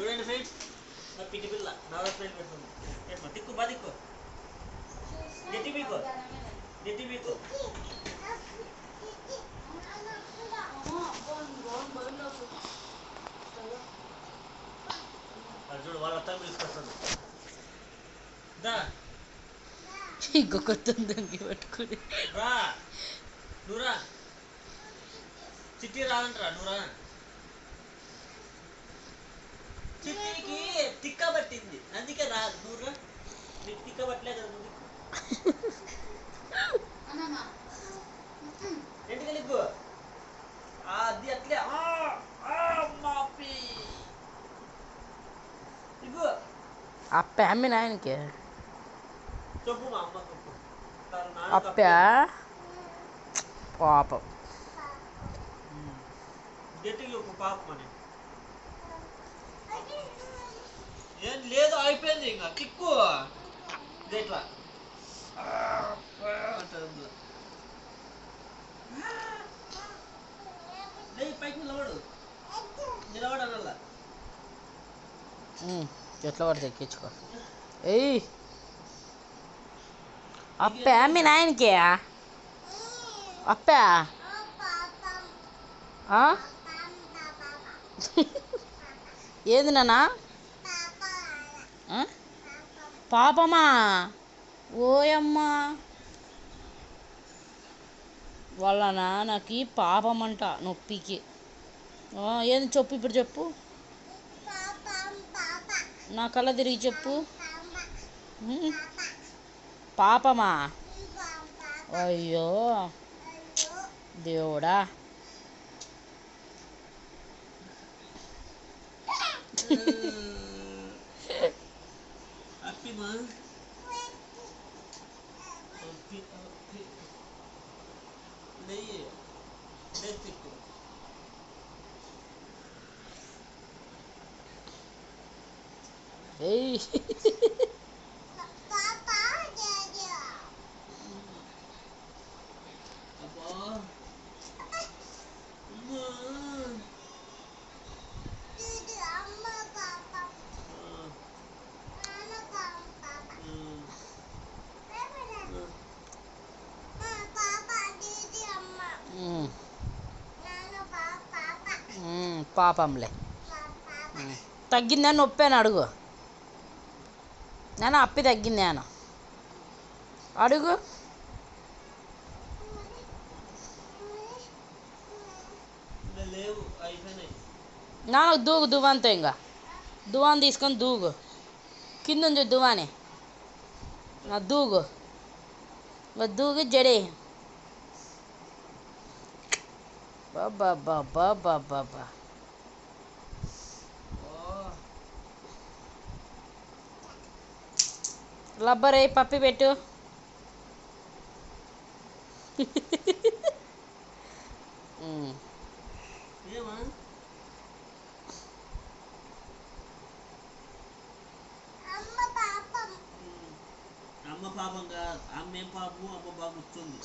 చూడండి ఫ్రెండ్స్, నా పిట్టి పిల్ల నవర ఫ్రెండ్ పెడుతుంది. ఎట్లా తిక్కు బా తిక్కు, నెట్టి మీకు నెట్టి మీకు చూడు వాళ్ళ అత్త పిలుచుకొస్తుంది. దా ఇంకొక దొంగి పట్టుకుని రా, నువ్వురా. చిట్టి రాదంటరా, నువ్వురా. చిట్టికి తిక్క పట్టింది, అందుకే రా. నువ్వురా, నీకు తిక్క పట్టలేదు కదా. ఎందుకు లిగ్గు అది అట్లే లిగ్గు అప్ప అమ్మి నాయనకి చెప్పు మా అమ్మ చెప్పు. అప్ప పాపం గట్టిగా చెప్పు పాపం అని. ఏం లేదు, అయిపోయింది ఇంకా తిక్కు గట్లా పైకి నిలబడు, నిలబడాల. ఎట్లా పడితే ఎక్కించుకో. ఏయ్ అప్ప మీ నాయనకి అప్ప ఏది నాన్న? పాపమా? ఓయమ్మా, వాళ్ళ నాన్నకి పాపమంట నొప్పికి. ఏంది చెప్పు, ఇప్పుడు చెప్పు, నా కళ్ళ తిరిగి చెప్పు. పాపమా? అయ్యో దేవుడా. ఏయ్ పాపంలే. తగ్గిందా నొప్పి అని అడుగు నాన్న. అప్పి తగ్గింది నాన్న అడుగు. నాన్న దూగు దువ్వాన్తో, ఇంకా దువ్వాన్ తీసుకొని దూగు. కింద ఉంది దువ్వానే, దూగు దూగు జడే. బాబా బాబా బాబా బా. లబ్బరే పప్పి పెట్టు. అమ్మ పాపం కాదు, అమ్మేం పాపము, అమ్మ బాగా కూర్చుంది.